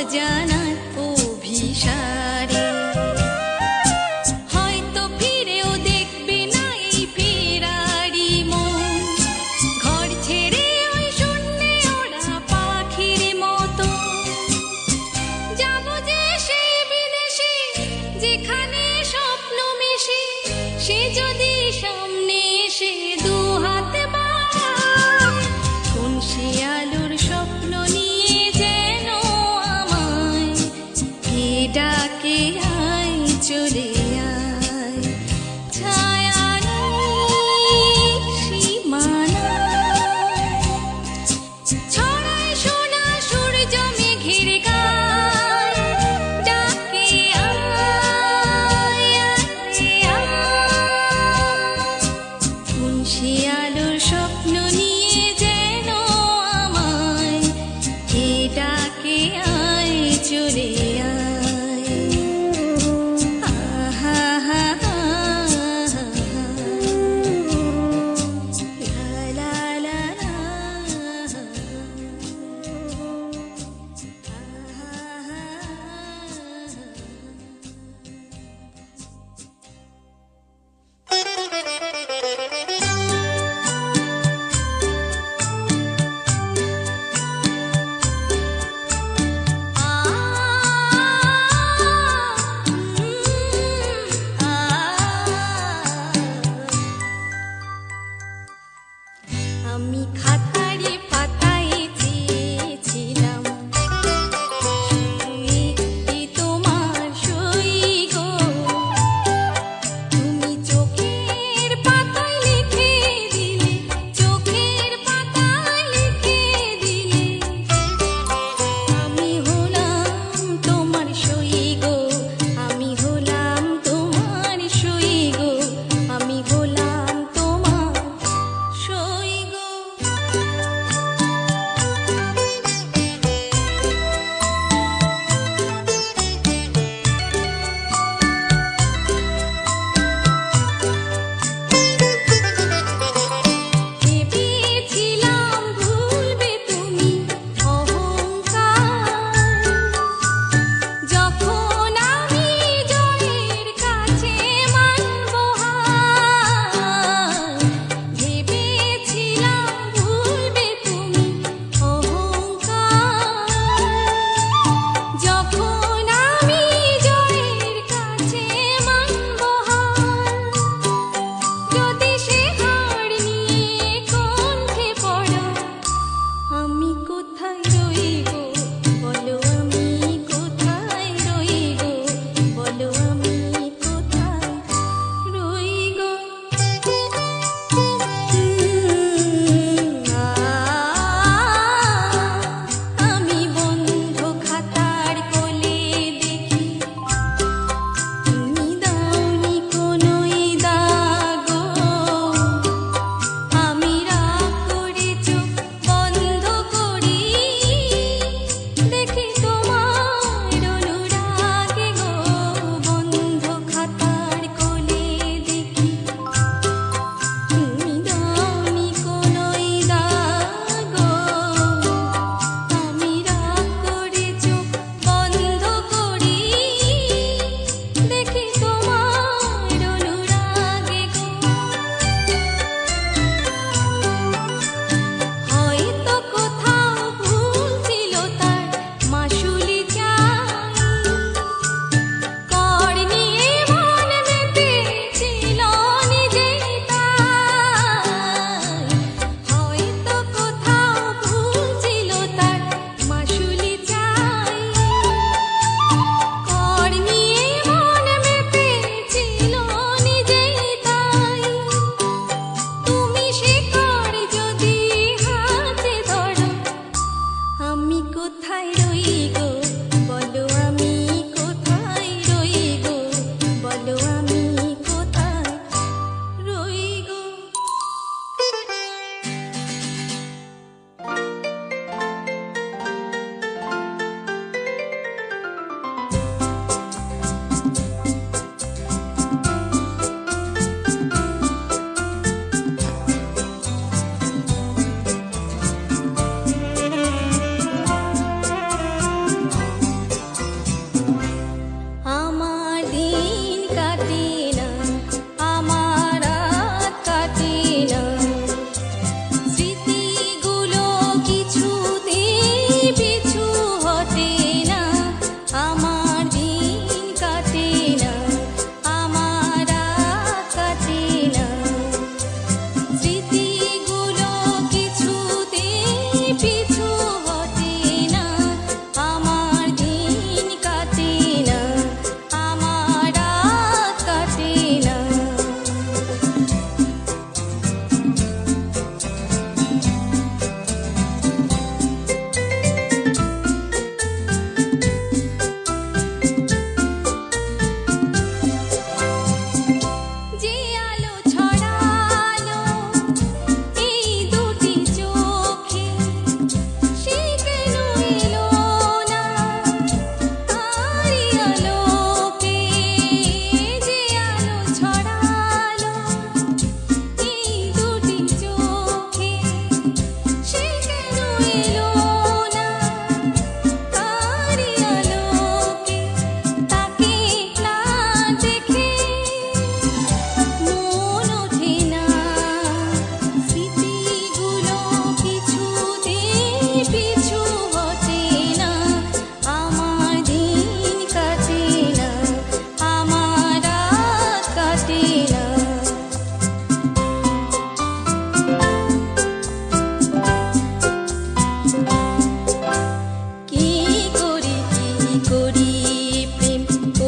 অজানার অভিসারে হয়তো ফিরেও দেখবে না এই ফেরারি মন, ঘর ছেড়ে ওই শূন্যে ওরা পাখির মতো। যাবো যে সেই বিদেশে যেখানে স্বপ্ন মেশে, সে যদি সামনে এসে দু হাত বাড়ায়, কোন সে আলোর স্বপ্ন নিয়ে যেন আমায় কে ডাকে, আয় চলে আয়। ছায়া নেই সীমানা, ছড়ায় সোনা সূর্য মেঘের গায়, ডাকে আয় আয় আয়। কোন সে আলোর স্বপ্ন নিয়ে যেন আমায় কে ডাকে, আয় চলে আয়। আহা হা হা লা লা লা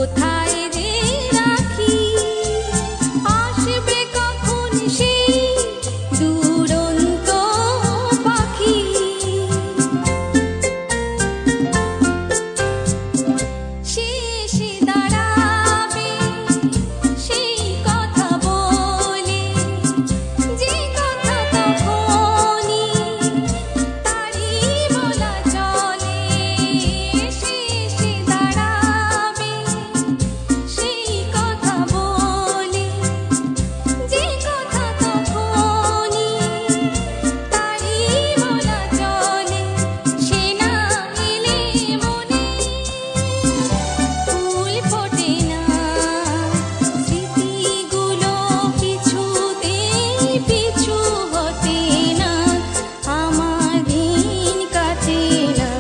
কোথায় যে রাখি, আসবে কখন সেই দুরন্ত পাখি। শেষে দাঁড়াবে সেই কথা বলে, যে কথা তখনই তারই বলা চলে। শেষে দাঁড়াবে সেই কথা বলে, যে কথা তখনই তারই বলা চলে। সে না এলে মনে ফুল ফোটে না, স্মৃতিগুলো কিছুতেই পিছু হটে না। আমার দিন কাটে না,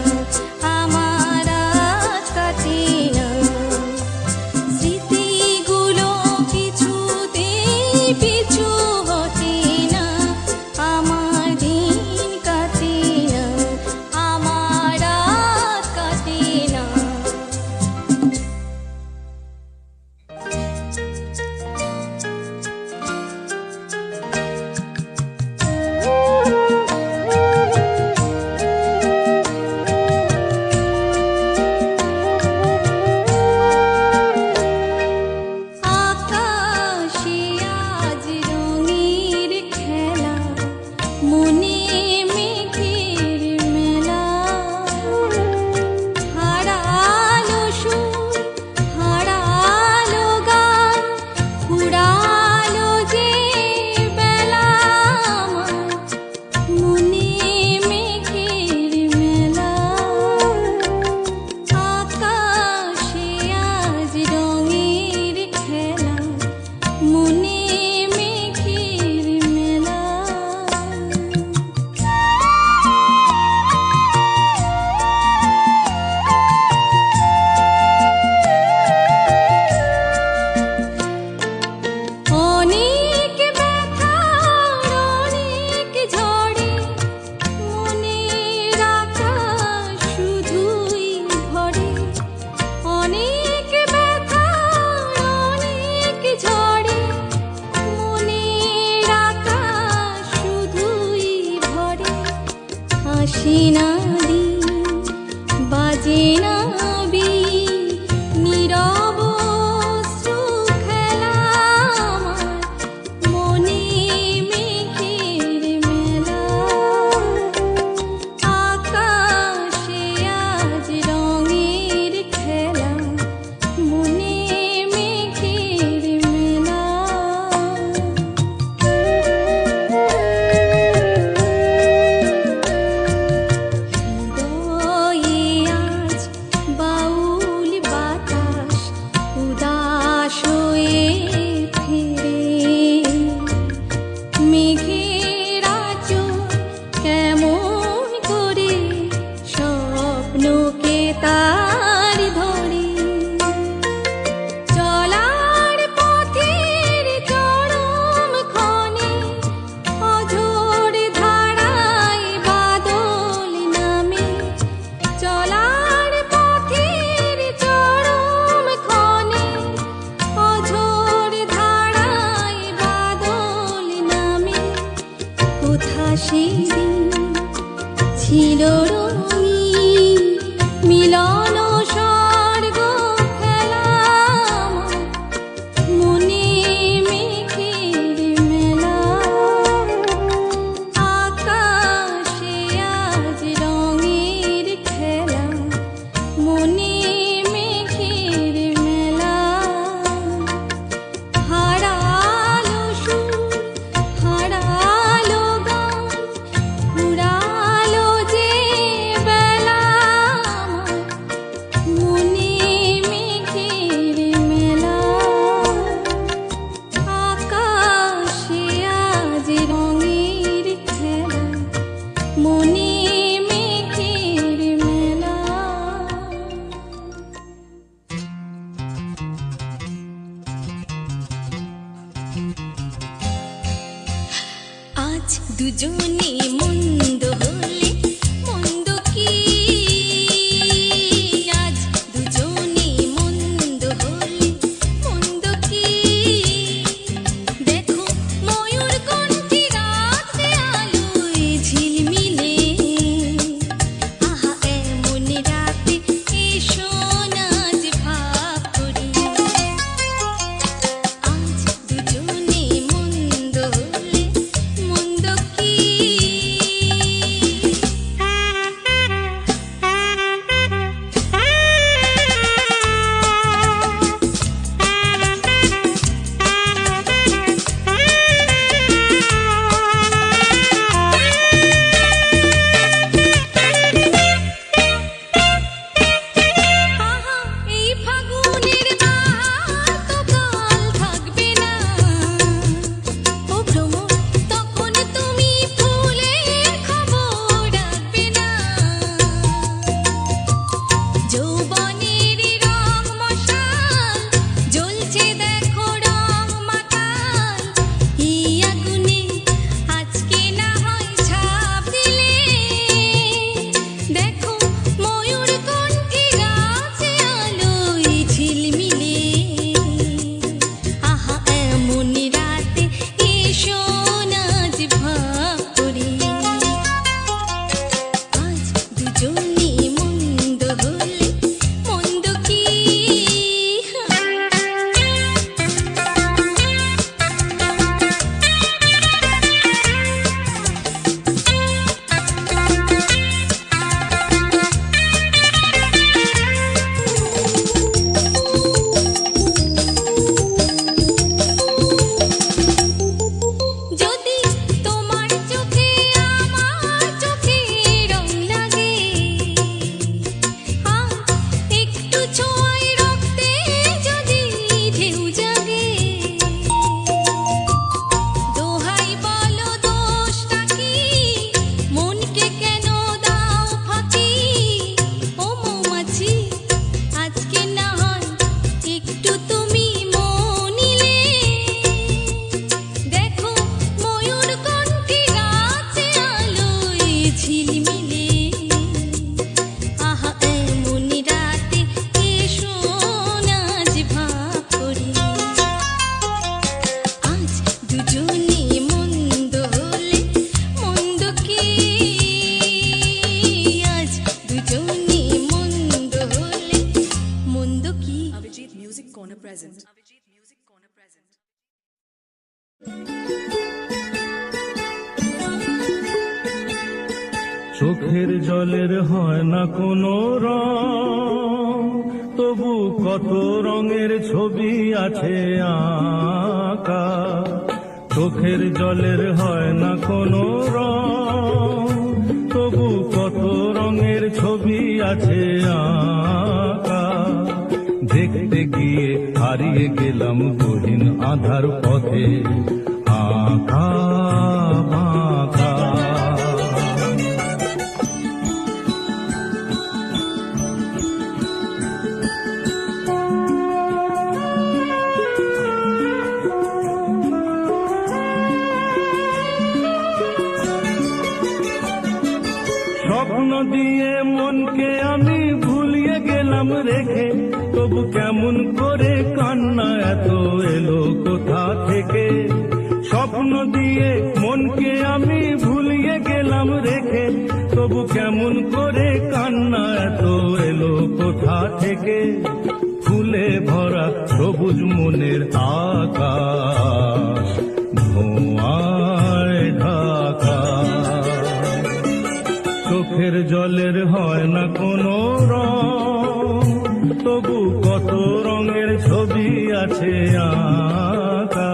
আমার রাত কাটে না, স্মৃতিগুলো কিছুতেই পিছু হটে না। আমার দিন কাটে না, আমার রাত কাটে না। আকাশে আজ রঙের খেলা, মনে মেঘের মেলা। হারালো সুর, হারালো গান, ফুরালো যে বেলা। আমার মনে মেঘের মেলা। আকাশে আজ রঙের খেলা, মনে মেঘের মেলা। অনেক ব্যথার অনেক ঝড়ে মনের আকাশ শুধুই ভরে। অনেক ব্যথার অনেক ঝড়ে মনের আকাশ শুধুই ভরে। হাসি না দিন, বাজে না বিন, নীরব অশ্রু খেলা। আমার মনে মেঘের মেলা। আকাশে আজ রঙের খেলা, মনে মেঘের মেলা। হৃদয়ে আজ বাউল বাতাস উদাস হয়ে ফিরে। মেঘের আঁচল কেমন করে স্বপ্নকে তার ধরে। চলার পথের চরম ক্ষণে অঝোর ধারায় বাদল নামে। চলার পথের চরম ক্ষণে অঝোর ধারায় বাদল নামে। কোথা সেদিন ছিল রঙিন মিলন স্বর্গ খেলা। আমার মনে মেঘের মেলা। আকাশে আজ রঙের খেলা, মনে মেঘের মেলা। হারালো সুর, হারালো গান, ফুরালো যে বেলা। আমার মনে মেঘের মেলা। আকাশে আজ রঙের খেলা, মনে মেঘের মেলা। আজ দুজনে মন্দ হলে মন্দ কি, আজ দুজনে মন্দ হলে Music Corner present. চোখের জলের হয় না কোনো রং, তবু কত রঙের ছবি আছে আঁকা। চোখের জলের হয় না কোনো রং, তবু কত রঙের ছবি আছে আঁকা। দেখতে গিয়ে হারিয়ে গেলাম গহীন আধার পথে, আঁকা বাঁকা। স্বপ্ন দিয়ে মনকে আমি ভুলিয়ে গেলাম রেখে, তবু কেমন করে কান্না এত এলো কোথা থেকে। স্বপ্ন দিয়ে মনকে আমি ভুলিয়ে গেলাম রেখে, তবু কেমন করে কান্না এত এলো কোথা থেকে। ফুলে ভরা সবুজ মনের আকাশ ধোঁয়ায় ঢাকা। চোখের জলের হয় না কোনো রং, তবু কত রঙের ছবি আছে আঁকা।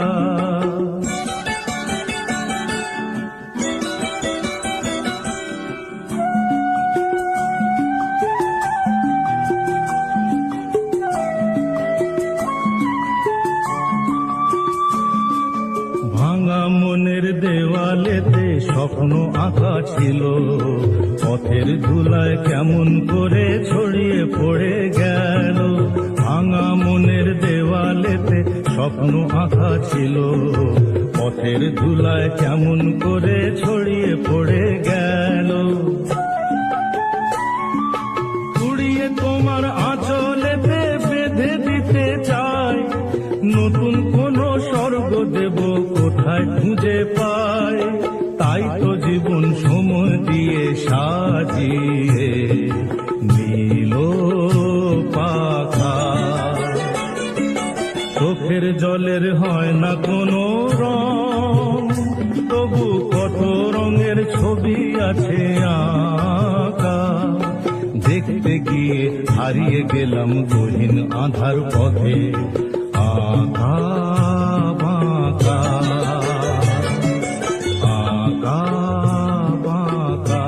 ভাঙা মনের দেওয়ালেতে স্বপ্ন আঁকা ছিল, পথের ধুলায় কেমন করে ছড়িয়ে পড়ে গেল। ভাঙা মনের দেওয়ালেতে স্বপ্ন আঁকা ছিল, পথের ধুলায় কেমন করে ছড়িয়ে পড়ে গেল। কুড়িয়ে তোমার আঁচলেতে বেঁধে দিতে চাই, নতুন কোন স্বর্গ দেব কোথায় খুঁজে পাই। তাই তো জীবন সময় দিয়ে সাজিয়ে নীল পাখা। চোখের জলের হয় না কোনো রং, তবু কত রঙের ছবি আছে আঁকা। দেখতে গিয়ে হারিয়ে গেলাম গহীন আধার পথে, আঁকা বাঁকা। আঁকা বাঁকা,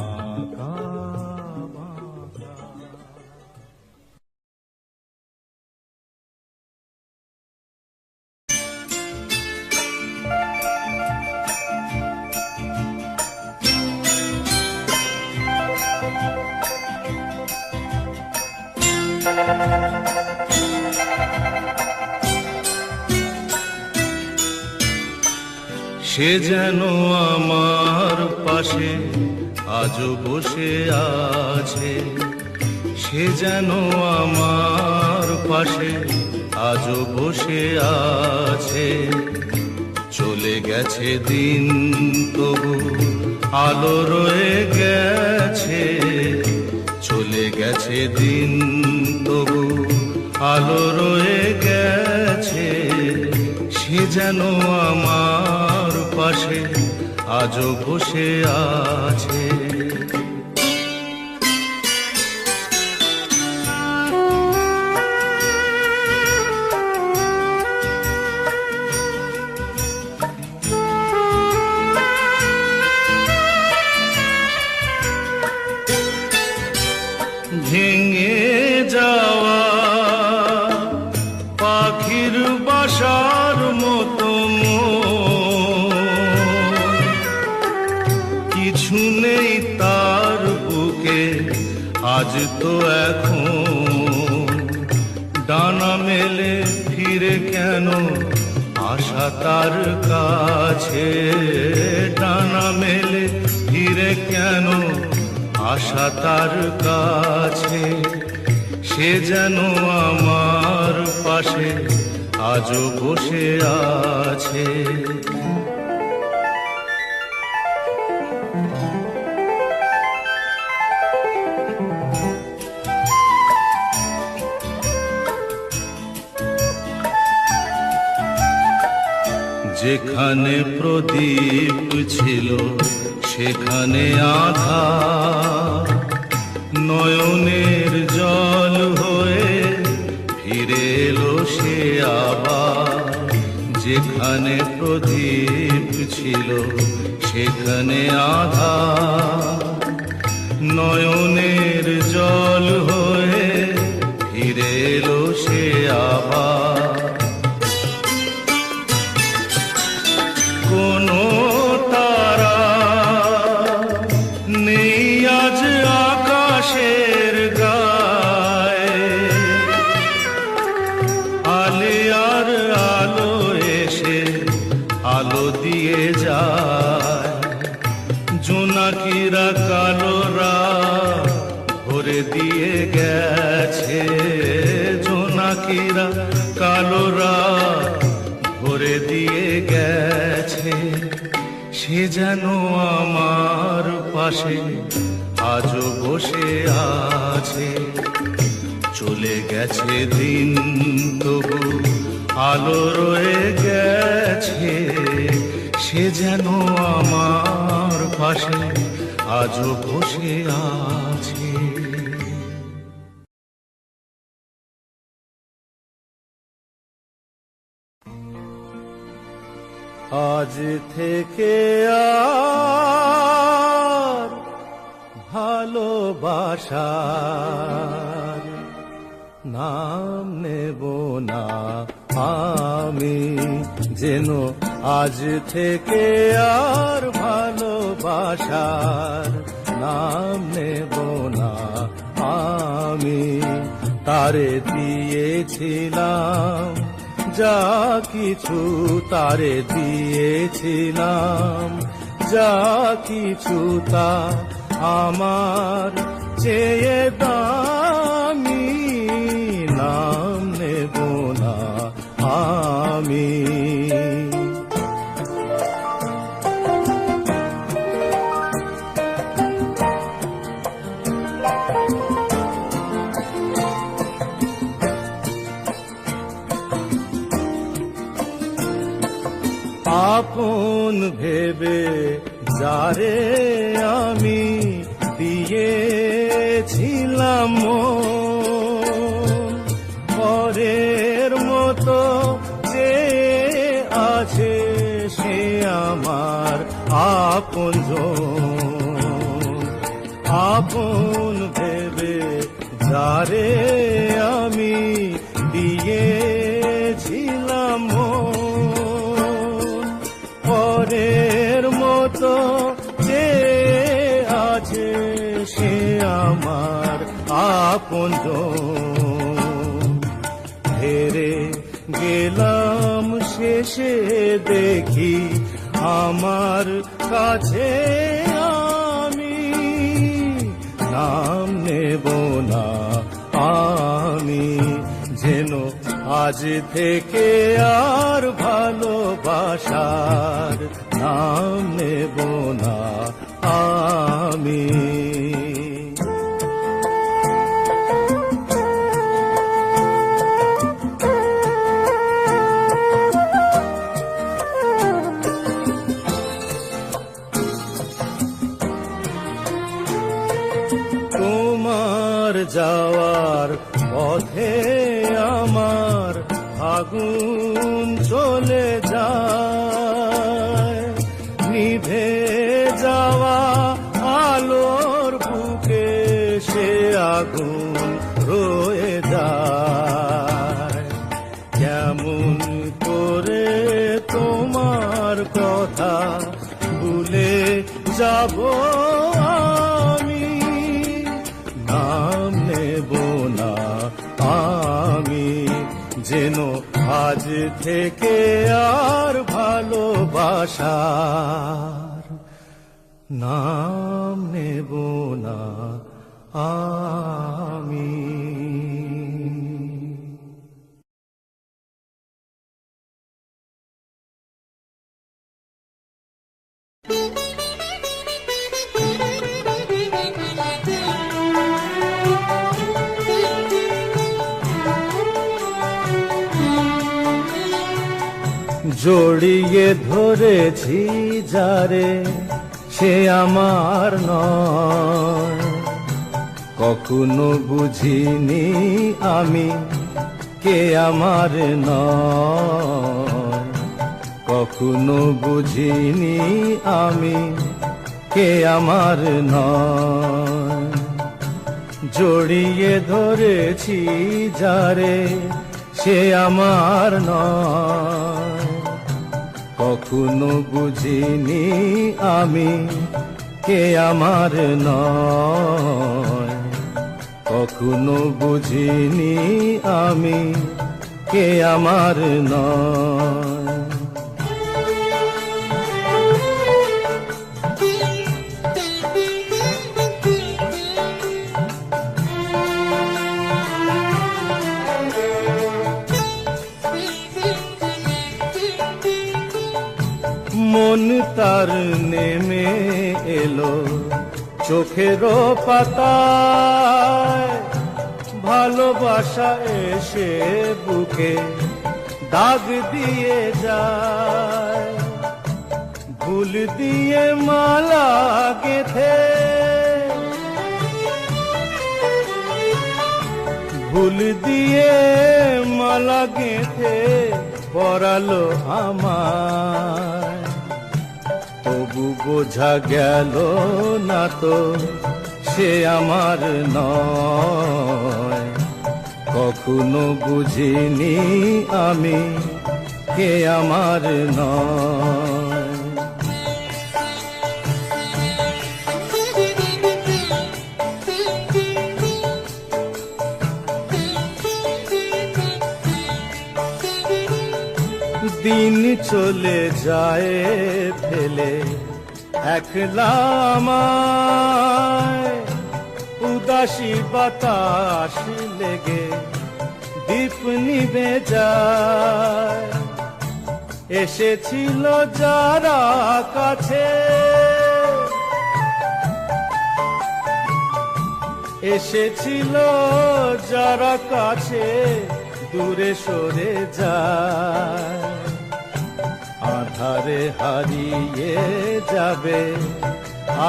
আঁকা বাঁকা। সে যেন আমার পাশে আজও বসে আছে, সে যেন আমার পাশে আজও বসে আছে। চলে গেছে দিন তবু আলো রয়ে গেছে, চলে গেছে দিন তবু আলো রয়ে গেছে। সে যেন আমার পাশে আজও বসে আছে। ভেঙে যাওয়া পাখির বাসার মতো কিছু নেই তার বুকে আজ তো এখন। ডানা মেলে ফিরে কেন আশা তার কাছে, ডানা মেলে ফিরে কেন আশা তার কাছে। সে যেন আমার পাশে আজও বসে আছে। যেখানে প্রদীপ ছিল সেখানে আধার, নয়নের জল হয়ে ফিরে এলো সে আবার। যেখানে প্রদীপ ছিল সেখানে আধার, নয়নের জল হয়ে ফিরে এলো সে আবার। কোনো তারা নেই আজ আকাশের গায়ে, আলে আর আলো এসে আলো দিয়ে যায়। জোনাকিরা কালোরা ভরে দিয়ে গেছে, জোনাকিরা কালোরা ভরে দিয়ে গেছে। সে যেন আমার পাশে আজও বসে আছে। চলে গেছে দিন তবু আলো রয়ে গেছে। সে যেন আমার পাশে আজও বসে আছে। আজ থেকে আর ভালোবাসার নাম নেব না আমি, যেন আজ থেকে আর ভালোবাসার নাম নেব না আমি। তারে দিয়েছিলাম যা কিছু, তারে দিয়েছিলাম যা কিছু, তা আমার চেয়ে দামি। নাম নেব না আমি। আপন ভেবে যারে আমি দিয়েছিলাম মন, পরের মতো যে আছে সে আমার আপনজন। আপন ভেবে যারে আমি দিয়েছিলাম মন, পরের মতো যে আছে সে আমার আপনজন। হেরে গেলাম শেষে দেখি আমার কাছে আমি। নাম নেব না আমি, যেন আজ থেকে আর ভালোবাসার নাম নেব না আমি। তোমার যাওয়ার পথে আমার আগুন চলে যায়, নিভে যাওয়া আলোর বুকে সে আগুন রয়ে যায়। কেমন করে তোমার কথা ভুলে যাব আমি। নাম নেব না আমি, যেন আজ থেকে আর ভালোবাসার নাম নেব না আমি। জড়িয়ে ধরেছি যারে সে আমার নয়, কখনো বুঝিনি আমি কে আমার নয়, কখনো বুঝিনি আমি কে আমার নয়। জড়িয়ে ধরেছি যারে সে আমার নয়, কখনো বুঝিনি আমি কে আমার নয়, কখনো বুঝিনি আমি কে আমার নয়। মন তার নেমে এলো চোখের পাতায়, ভালোবাসা এসে বুকে দাগ দিয়ে যায়, ভুল দিয়ে মালা গেঁথে, ভুল দিয়ে মালা গেঁথে পরালো আমায়, তবু বোঝা গেল না তো সে আমার নয়, কখনো বুঝিনি আমি কে আমার নয়। দিন চলে যায় ফেলে একলা আমায়, উদাসী বাতাস লেগে দীপ নিভে যায়, এসেছিল যারা কাছে, এসেছিল যারা কাছে দূরে সরে যায়, আধারে হারিয়ে যাবে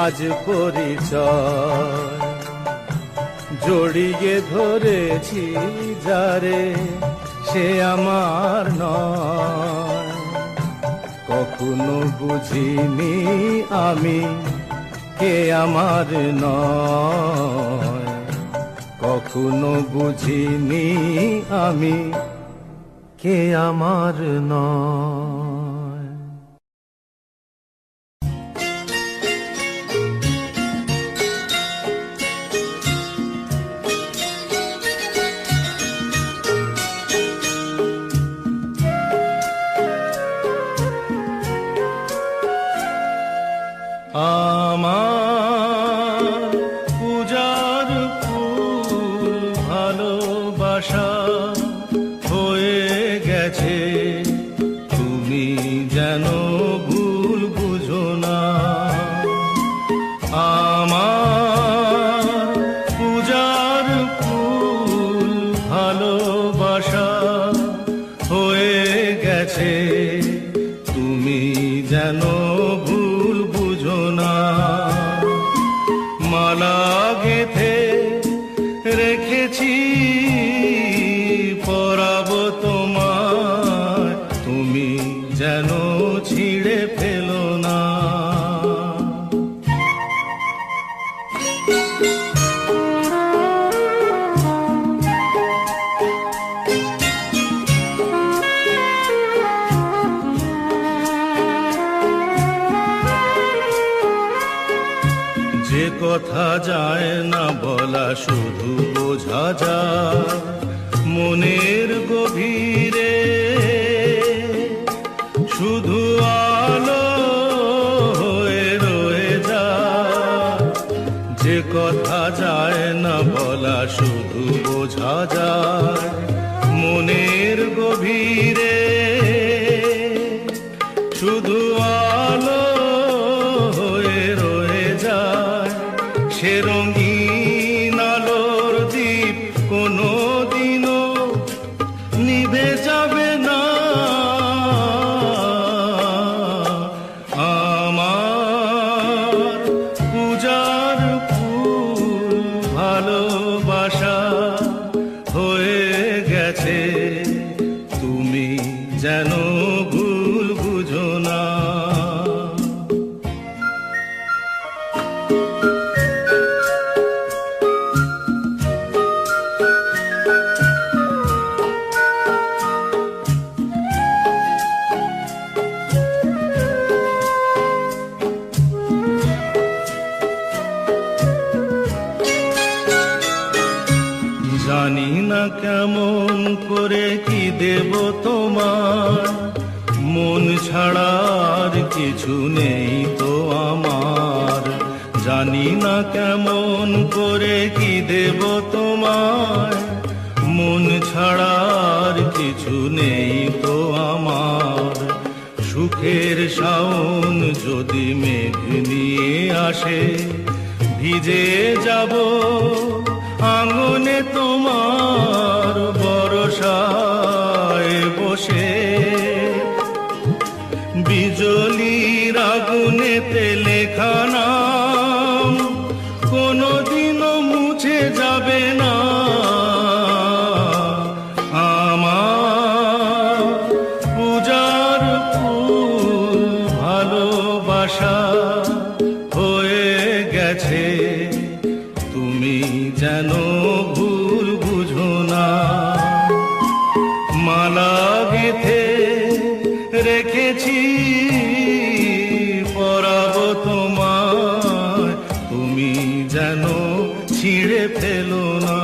আজ পরিচয়। জড়িয়ে ধরেছি যারে সে আমার নয়, কখনো বুঝিনি আমি কে আমার নয়, কখনো বুঝিনি আমি কে আমার নয়। আমার পূজার ফুল ভালোবাসা হয়ে গেছে, তুমি যেন ভুল বুঝো না। আমার পূজার ফুল ভালোবাসা হয়ে গেছে, তুমি যেন ভুল বুঝো না। মালা গেঁথে রেখেছি পরাবো তোমায়, তুমি যেন ছিঁড়ে ফেলো না। যে কথা যায় না বলা শুধু বোঝা যায় মনের গভীরে, শুধু আলো হয়ে রয়ে যায়। যে কথা যায় না বলা শুধু বোঝা যায় মনের গভীরে, শুধু আলো হয়ে রয়ে যায়। সে রঙিন আলোর দ্বীপ কোনো দিনও নিভে যাবে না, জানি না কেমন করে কি দেব তোমার, মন ছাড়া আর কিছু নেই তো আমার। জানি না কেমন করে কি দেব তোমার, মন ছাড়া আর কিছু নেই তো আমার। সুখের শাওন যদি মেঘ নিয়ে আসে, ভিজে যাব আঙ্গনে তোমার বরসায় বসে। বিজলির আগুনেতে লেখা নাম কোনোদিনও মুছে যাবে না আমার। পূজার ফুল ভালোবাসা হয়ে গেছে, তুমি যেন ভুল বুঝো না। মালা গেথে রেখেছি পরাবো তোমায়, তুমি যেন ছিঁড়ে ফেলো না।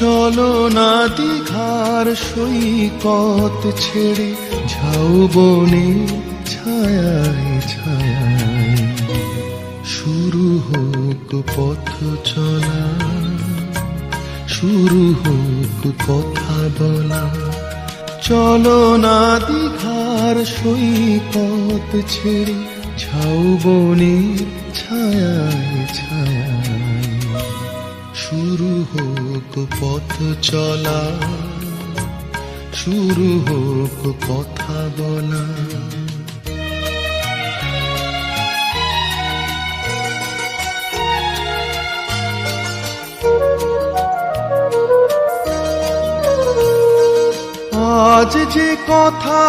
চলো না দীঘার সৈকত ছেড়ে, ঝাউ বনে ছায়ায় ছায়ায় শুরু হোক পথ চলা, শুরু হোক কথা বলা। চলো না দীঘার সৈকত ছেড়ে, ঝাউ বনে ছায়ায় ছায়ায় শুরু হোক পথ চলা, শুরু হোক কথা বলা। আজ যে কথা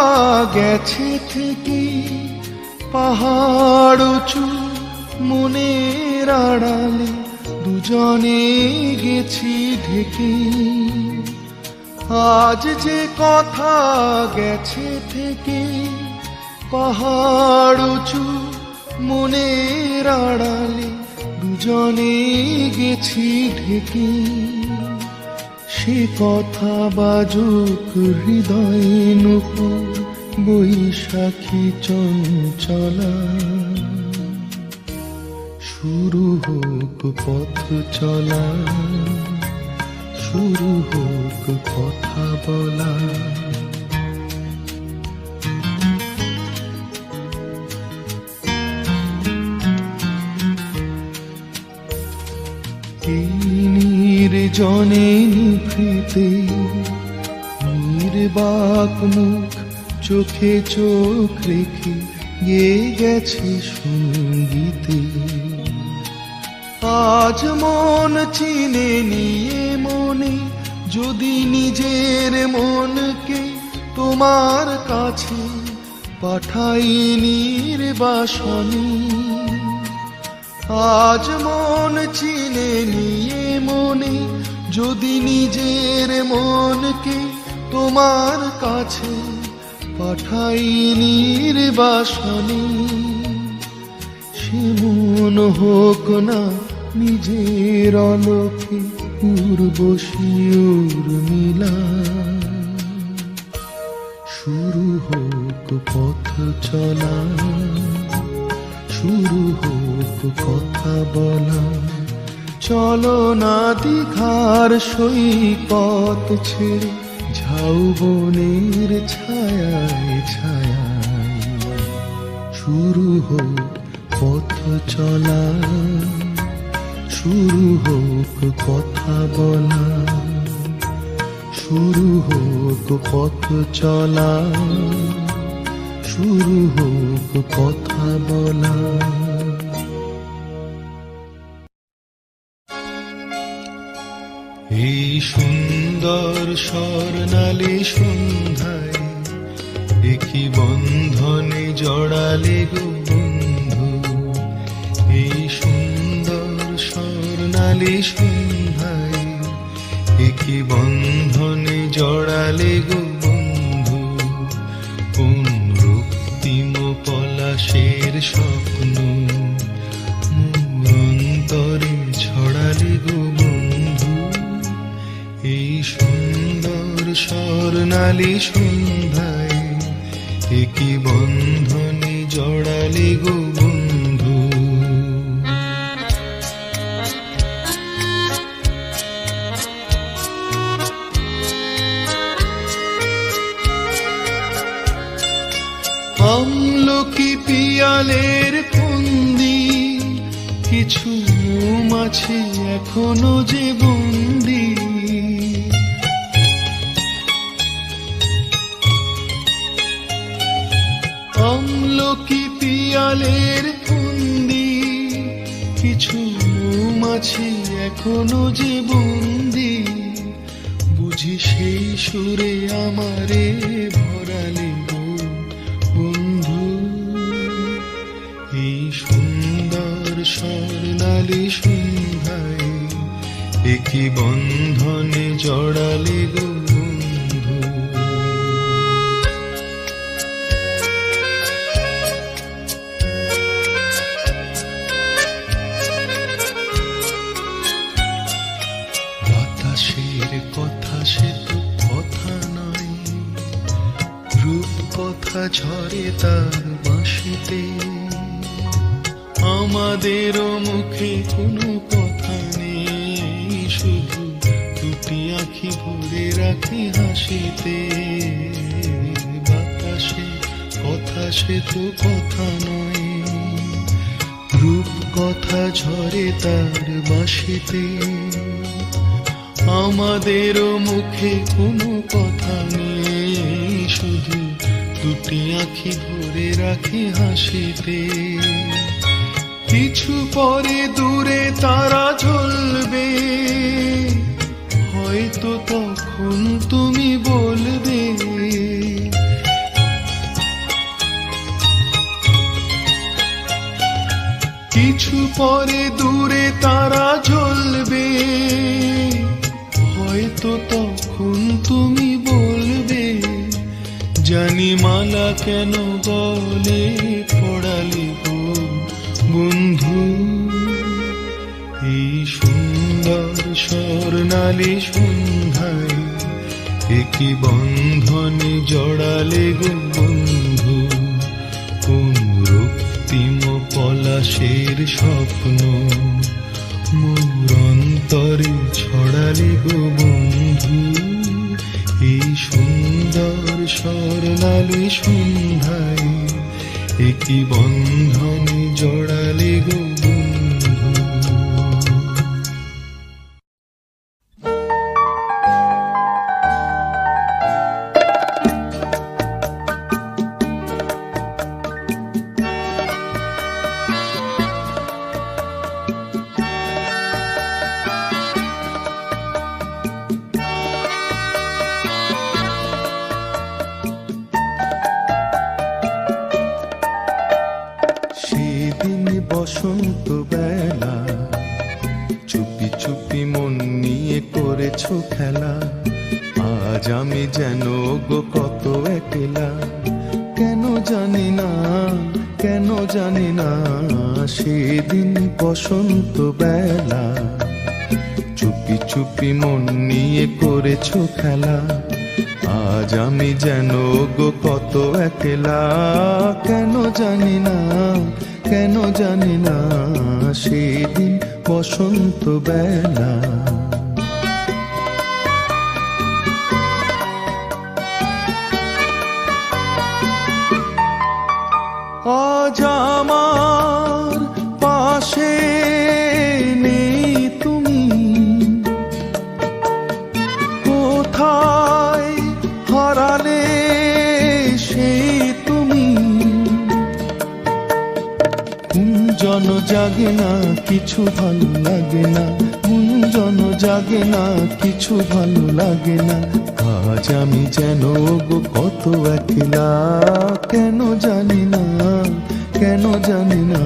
গেছে থেকে, পাহাড় উঁচু মনের আড়ালে দুজনে গেছি ঢেকে। আজ যে কথা গেছে থেকে, পাহাড় উঁচু মনের আড়ালে দুজনে গেছি ঢেকে। সে কথা বাজুক হৃদয়ে নূপুর বৈশাখী চঞ্চলা। শুরু হোক পথ চলা, শুরু হোক কথা বলা। নির্জনে নিভৃতে নির্বাক মুখ চোখে চোখ রেখে গেয়ে গেছে সঙ্গীতে। আজ মন চিনে নিয়ে মনে, যদি নিজের মনকে তোমার কাছে পাঠাই নির্বাসনে। আজ মন চিনে নিয়ে মনে, যদি নিজের মনকে তোমার কাছে পাঠাই নির্বাসনে। সে মন হোক না নিজের অলোকে উর্বশী উর্মিলা। শুরু হোক পথ চলা, শুরু হোক কথা বলা। চলো না দীঘার সৈকত ছেড়ে, ঝাউ বনের ছায়ায় ছায়ায় শুরু হোক পথ চলা, শুরু হোক কথা বলা। শুরু হোক পথ চলা, শুরু হোক কথা বলা। এই সুন্দর স্বর্ণালী সন্ধ্যায় একই বন্ধনে জড়ালে গো বন্ধু এই সুন্দর স্বর্ণালী সন্ধ্যায়, একই বন্ধনে জড়ালে গো বন্ধু কোন রক্তিম পলাশের স্বপ্ন অন্তরে ছড়ালে গো বন্ধু এই সুন্দর স্বর্ণালী সন্ধ্যায়, একই বন্ধনে জড়ালে গো বন্ধু। আমলকি পিয়ালের ফন্দি কিছু মৌমাছি এখনো যে বন্দি, আমলকি পিয়ালের ফন্দি কিছু মৌমাছি এখনো যে বন্দি, বুঝি সেই সুরে আমারে ভরালে গো বন্ধু এই সুন্দর স্বর্ণালী সন্ধ্যায়, একই বন্ধনে জড়ালে গো বন্ধু। বাতাসের কথা সে তো কথা নয়, রূপ কথা ঝরে তার বাঁশিতে, আমাদেরও মুখে কোনো কথা নেই, শুধু দুটি আঁখি ভরে রাখি হাসিতে। বাতাসে কথা সে তো কথা নয়, রূপ কথা ঝরে তার বাঁশিতে, আমাদেরও মুখে কোনো কথা নেই, শুধু দুটি আঁখি ভরে রাখি হাসিতে। কিছু পরে দূরে তারা জ্বলবে, হয়তো তখন তুমি বলবে কিছু পরে দূরে তারা জ্বলবে, হয়তো তখন তুমি বলবে জানি মালা কেন বলে পড়ালে গো বন্ধু এই সুন্দর স্বর্ণালী সন্ধ্যায়, একই বন্ধনে জড়ালে গো বন্ধু কোন রক্তিম পলাশের স্বপ্ন মোর অন্তরে ছড়ালে গো বন্ধু এই সুন্দর স্বর্ণালী সন্ধ্যায়, একই বন্ধনে জড়ালে গো বন্ধু। বসন্ত বেলা চুপি চুপি মন নিয়ে করেছো খেলা, আজ আমি যেন গো কত একলা, কেন জানি না কেন জানি না। সেদিন বসন্ত বেলা চুপি চুপি মন নিয়ে করেছো খেলা, আজ আমি যেন গো কত একলা, কেন জানি না কেন জানি না। সেদিন বসন্ত বেলা আজ আমার পাশে নেই তুমি, কোথায় হারালে সেই তুমি। কুঞ্জন জাগে না কিছু ভালো লাগে না, গুঞ্জন জাগে না, কিছু ভালো লাগে না। আজ আমি যেন গো কত একলা, কেন জানি না, কেন জানি না।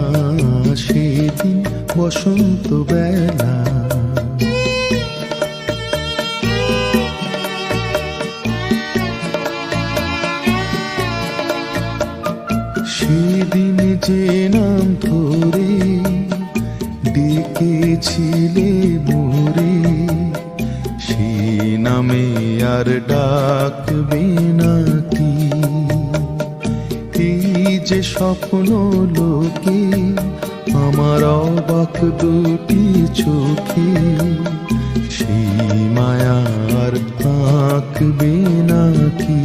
সেদিন বসন্ত বেলা, সেদিন যে নাম ধরে ডেকেছিলে মোরে, সেই নামে আর ডাকবে নাকি? এই যে স্বপ্ন লোকে আমার অবাক দুটি চোখে, সেই মায়া আর থাকবে নাকি?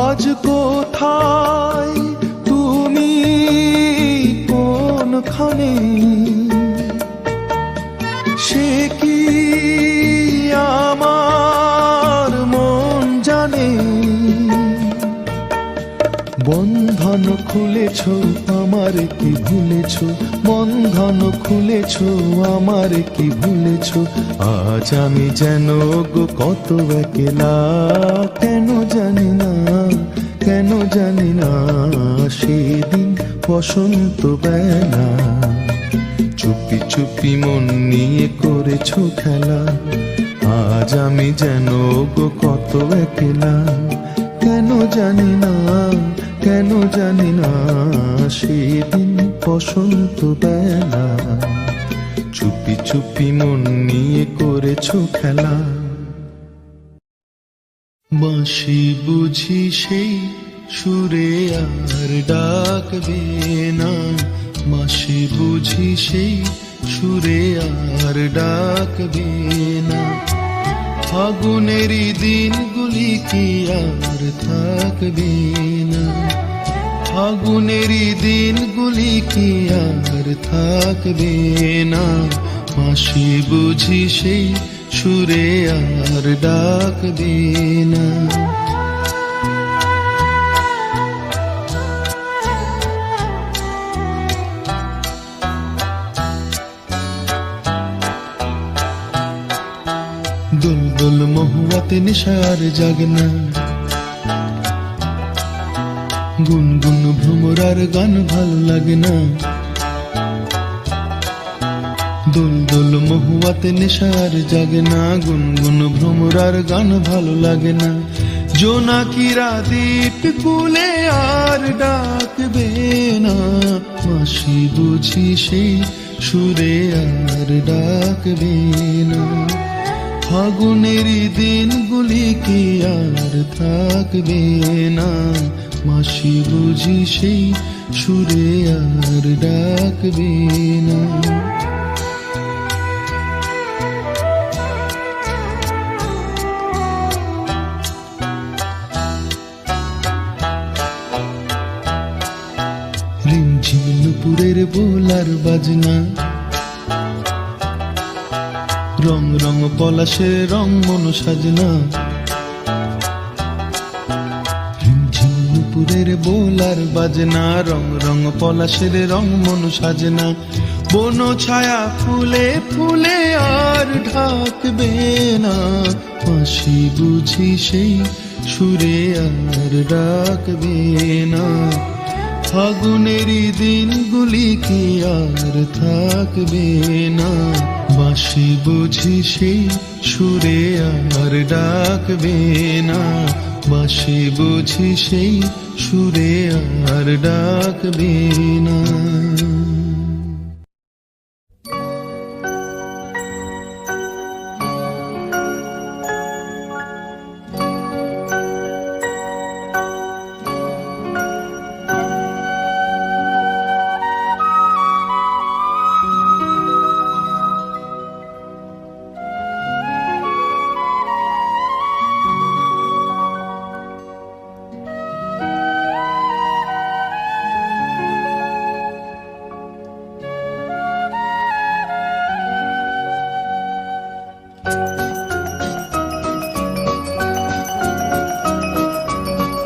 আজ কোথায় তুমি, কোনখানে, সে কি আমার মন জানে? বন্ধন খুলেছ আমার কি ভুলেছ, বন্ধন খুলেছ আমার কি ভুলেছ। আজ আমি যেন গো কত একলা, কেন জানি না, কেন জানি না। সেদিন বসন্ত বেলা, চুপি চুপি মন নিয়ে করেছ খেলা। আজ আমি যেন গো কত একলা, কেন জানি না, কেন জানি না। সেদিন বসন্ত বেলা, চুপি চুপি মন নিয়ে করেছ খেলা। বাঁশি বুঝি সেই সুরে আর ডাকবে না, বাঁশি বুঝি সেই সুরে আর ডাকবে না। ফাগুনেরই দিনগুলি কি আর থাকবে না, ফাগুনেরই দিনগুলি কি আর থাকবে না। বাঁশি বুঝি সেই সুরে আর ডাকবে না। দুলদুল মহুয়াতে নেশার জাগনা, গুনগুন ভ্রমরার গান ভালো লাগে না। দুলদুল মহুয়াতে নেশার জাগনা, গুনগুন ভ্রমরার গান ভালো লাগে না। জোনাকিরা দ্বীপ কুলে আর ডাকবে না, বাঁশি বুঝি সেই সুরে আর ডাকবে না। ফাগুনেরই দিনগুলি কি আর থাকবে না, বাঁশি বুঝি সেই সুরে আর ডাকবে না। রিমঝিম নুপুরের বোলার বাজনা, রং রং পলাশের রং মন সাজনা। রিমঝিম নুপুরের বোলার বাজনা, রং রং পলাশের রং মন সাজনা। বন ছায়া ফুলে ফুলে আর ঢাকবে না, বাঁশি বুঝি সেই সুরে আর ডাকবে না। ফাগুনেরই দিনগুলি কি আর থাকবে না, বাঁশি বুঝি সেই সুরে আর ডাকবে না। বাঁশি বুঝি সেই সুরে আর ডাকবে না।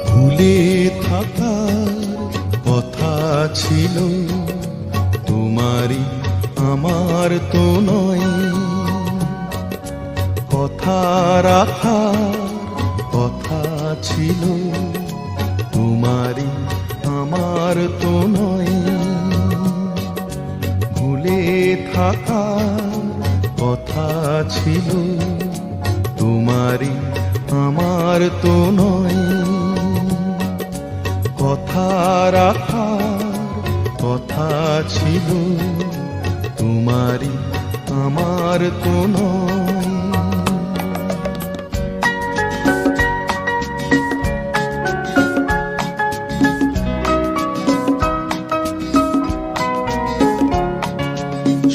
ভুলে থাকার কথা ছিল তোমারই আমার তো নয়। কথা রাখার কথা ছিল তোমারই, আমার তো নয়। ভুলে থাকার কথা ছিল তোমারই, আমার তো নয়। কথা রাখার কথা ছিল তোমারই, আমার তো নয়।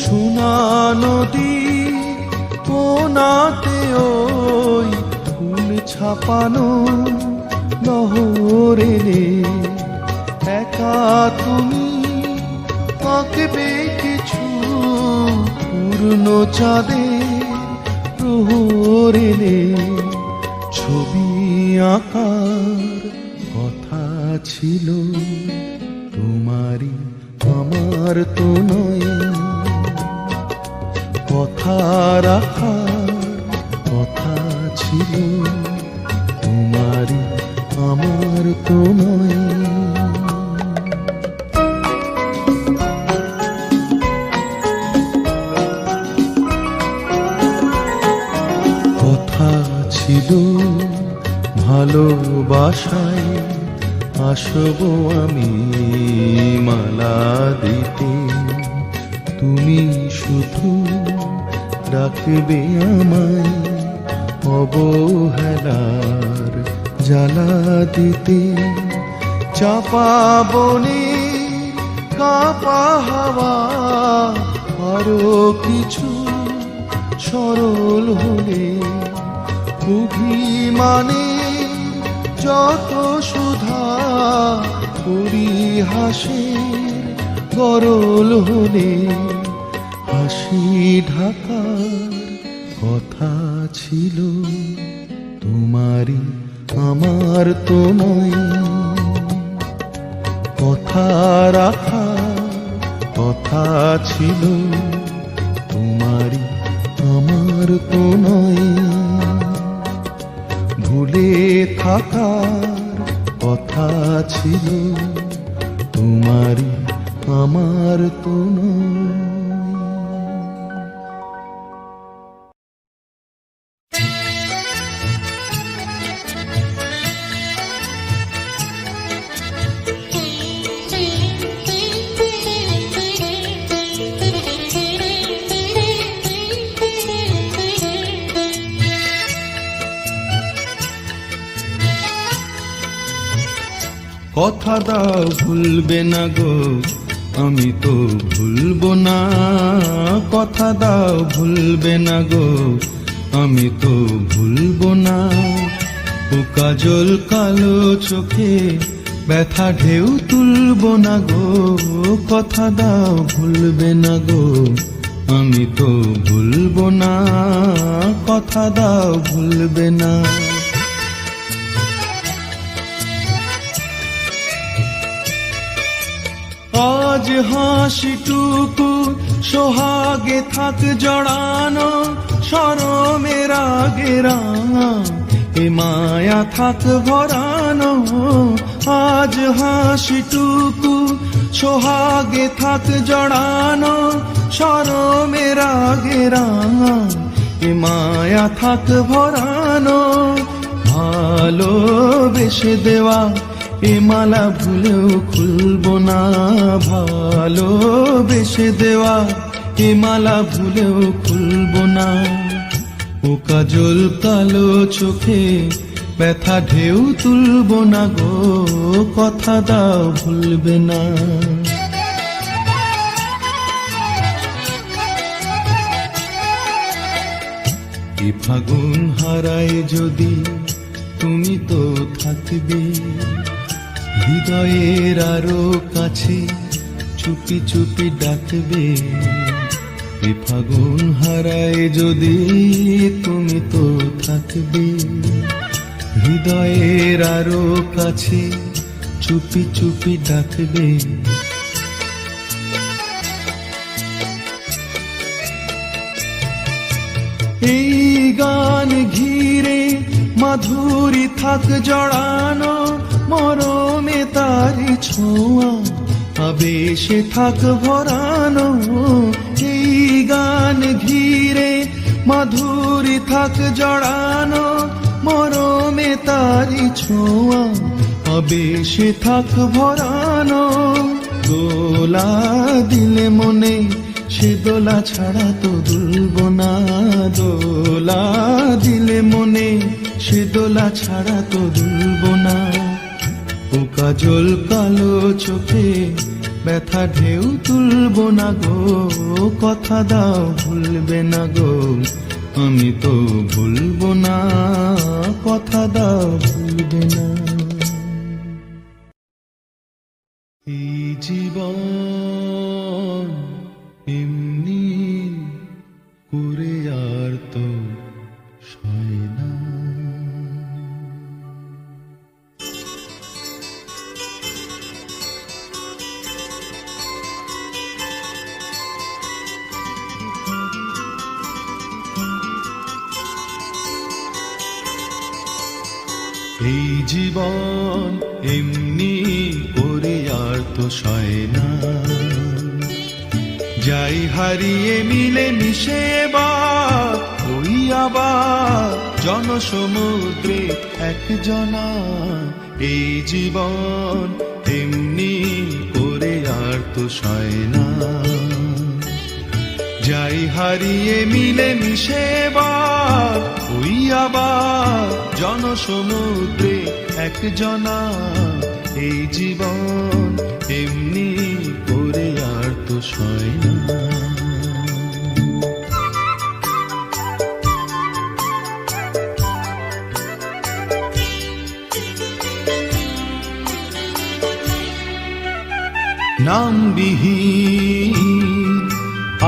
সোনা নদী কোনাতে ওই ফুল ছাপানো নহরে একা তুমি আঁকবে কিছু পূর্ণ চাঁদে প্রহরে। ছবি আঁকার কথা ছিল তোমারই, আমার তো নয়। কথা রাখার কথা ছিল তোমারই, আমার তো নয়। কথা ছিল ভালোবাসায় আসবো আমি মালা দিতে, তুমি শুধু ডাকবে আমায় অবহেলার জ্বালা দিতে। চাপা বনে কাপা হাওয়া আরো কিছু সরল হলে, অভিমানে যত সুধা পরিহাসের গরল হলে, হাসি ঢাকার কথা ছিল তোমারই, আমার তো নয়। কথা রাখার কথা ছিল তোমারই, আমার তো নয়। ভুলে থাকার কথা ছিল তোমারই, আমার তো নয়। কথা দাও ভুলবে না গো, আমি তো ভুলবো না। কথা দাও ভুলবে না গো, আমি তো ভুলবো না। ও কাজল কালো চোখে ব্যথা ঢেউ তুলবো না গো। কথা দাও ভুলবে না গো, আমি তো ভুলবো না। কথা দাও ভুলবে না। আজ হাসিটুকু সোহাগে থাক জড়ানো, শরমের আগে রাঙা এ মায়া থাক ভরানো। আজ হাসিটুকু সোহাগে থাক জড়ানো, শরমের আগে রাঙা এ মায়া থাক ভরানো। ভালোবেসে দেওয়া এ মালা ভুলেও খুলবো না। ভালোবেসে দেওয়া এ মালা ভুলেও খুলবো না। ও কাজল কালো চোখে ব্যথা ঢেউ তুলবো না গো। কথা দাও ভুলবে না। এ ফাগুন হারায় যদি তুমি তো থাকবে হৃদয়ের আরো কাছে, চুপি চুপি ডাকবে। এ ফাগুন হারায় যদি তুমি তো থাকবে হৃদয়ের আরো কাছে, চুপি চুপি ডাকবে। এই গান ঘিরে মাধুরী থাক জড়ানো, মরমে তারি ছোঁয়া আবেশে থাক ভরানো। এই গান ঘিরে মাধুরী থাক জড়ানো, মরমে তারি ছোঁয়া আবেশে থাক ভরানো। দোলা দিলে মনে সে দোলা ছাড়া তো দুলব না, দোলা দিলে মনে সে দোলা ছাড়া তো দুলব না। ও কাজল কালো চোখে ব্যথা ঢেউ তুলব না গো, কথা দাও ভুলবে না গো, আমি তো ভুলব না, কথা দাও ভুলবে না। এই জীবন এমনি করে আর তো সয় না। এই জীবন এমনি করে আর তো সয় না। যাই হারিয়ে মিলে মিশে এবার ওই আবার জনসমুদ্রে একজনা। এই জীবন এমনি করে আর তো সয় না। যাই হারিয়ে মিলে মিশে এবার ওই আবার জনসমুদ্রে একজনা। এই জীবন এমনি করে আর তো সয় না। নামবিহীন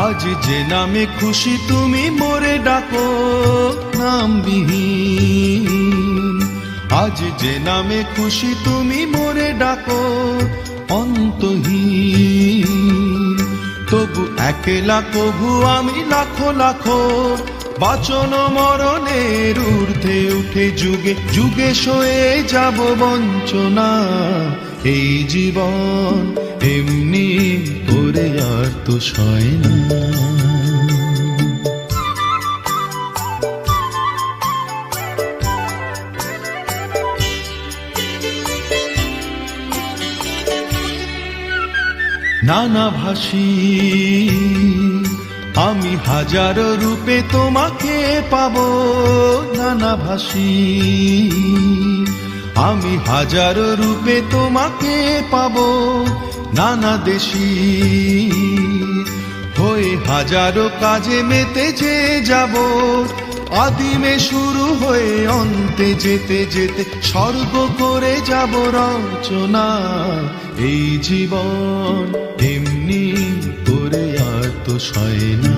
আজ যে নামে খুশি তুমি মোরে ডাকো, নামবিহীন আজ যে নামে খুশি তুমি মোরে ডাকো। অন্তহীন তবু একলা কভু আমি লাখো লাখো, বাঁচন মরণের ঊর্ধ্বে উঠে যুগে যুগে সয়ে যাব বঞ্চনা। এই জীবন এমনি করে আর তো সয় না। নানা ভাষী আমি হাজারো রূপে তোমাকে পাবো, নানা ভাষী আমি হাজারো রূপে তোমাকে পাবো। নানা দেশী হয়ে হাজারো কাজে মেতে যে যাব, আদিমে শুরু হয়ে অন্তে যেতে যেতে স্বর্গ করে যাব রচনা। এই জীবন এমনি করে আর তো সয় না।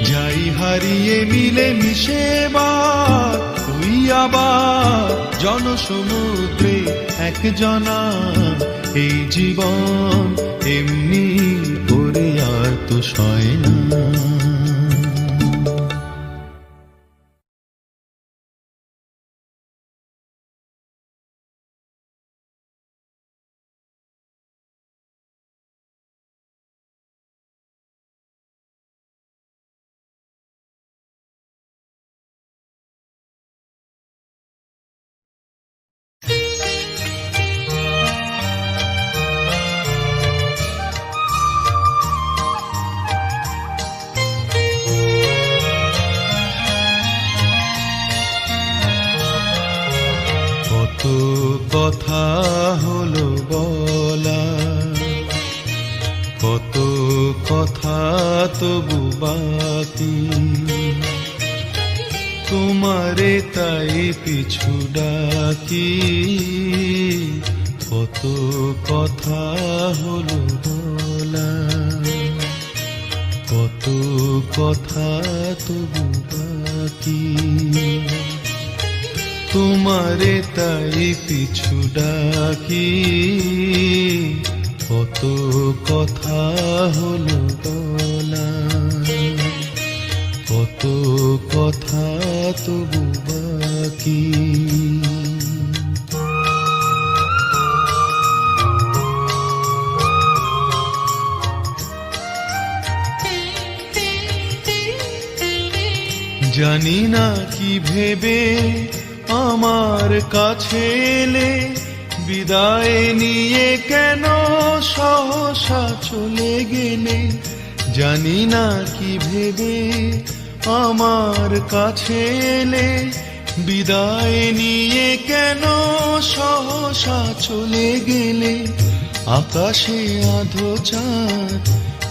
যাই হারিয়ে মিলে মিশে এবার ওই আবার জনসমুদ্রে একজনা। এই জীবন এমনি করে আর তো সয় না। কত কথা হলো বলা, কত কথা তবু বাকি, তোমারে তাই পিছু ডাকি। কত কথা হলো বলা, কত কথা তবু বাকি, তোমারে তাই পিছু ডাকি। কত কথা হলো বলা, কত কথা তবু বাকি। জানি না কি ভেবে আমার কাছে এলে, বিদায় নিয়ে কেন সহসা চলে গেলে। জানি না কি ভেবে আমার কাছে এলে, বিদায় নিয়ে কেন সহসা চলে গেলে। আকাশে আধো চাঁদ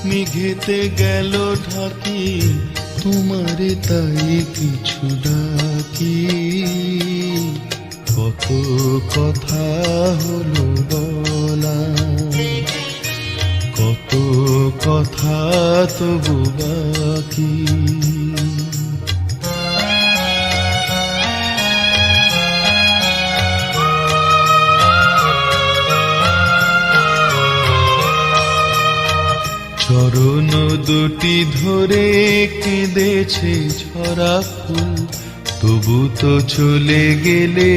মেঘেতে গেল ঢাকি, তোমারে তাই কিছু ডাকি। কত কথা হলো বলা, কত কথা তবু বাকি। চরণ দুটি ধরে কেঁদেছে ঝরা ফুল, তবু তো চলে গেলে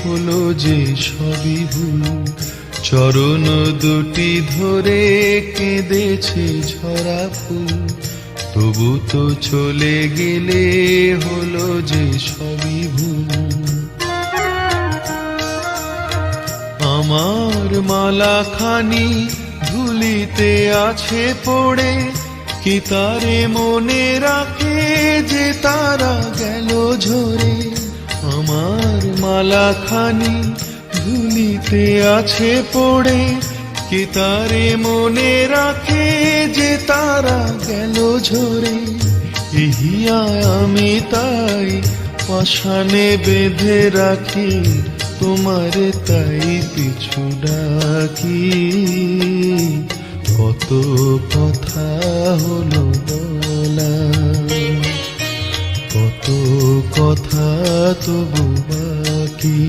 হলো যে সবই ভুল। চরণ দুটি ধরে কেঁদেছে ঝরা ফুল, তবু তো চলে গেলে হলো যে সবই ভুল। আমার মালাখানি ধুলিতে আছে পড়ে, কি তারে মনে রাখে যে তারা গেল ঝরে। আমার মালাখানি ধুলিতে আছে পড়ে, কি তারে মনে রাখে যে তারা গেল ঝরে। ইহিয়ায় আমি তাই পাষাণে বেঁধে রাখি, তোমারে তাই পিছু ডাকি। কত কথা হলো বলা, কত কথা তবু বাকি।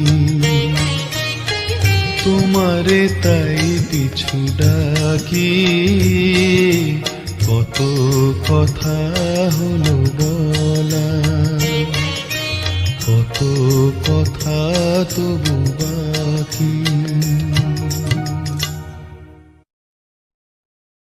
তোমারে তাই পিছু ডাকি, কত কথা হলো বলা, কত কথা তবু বাকি।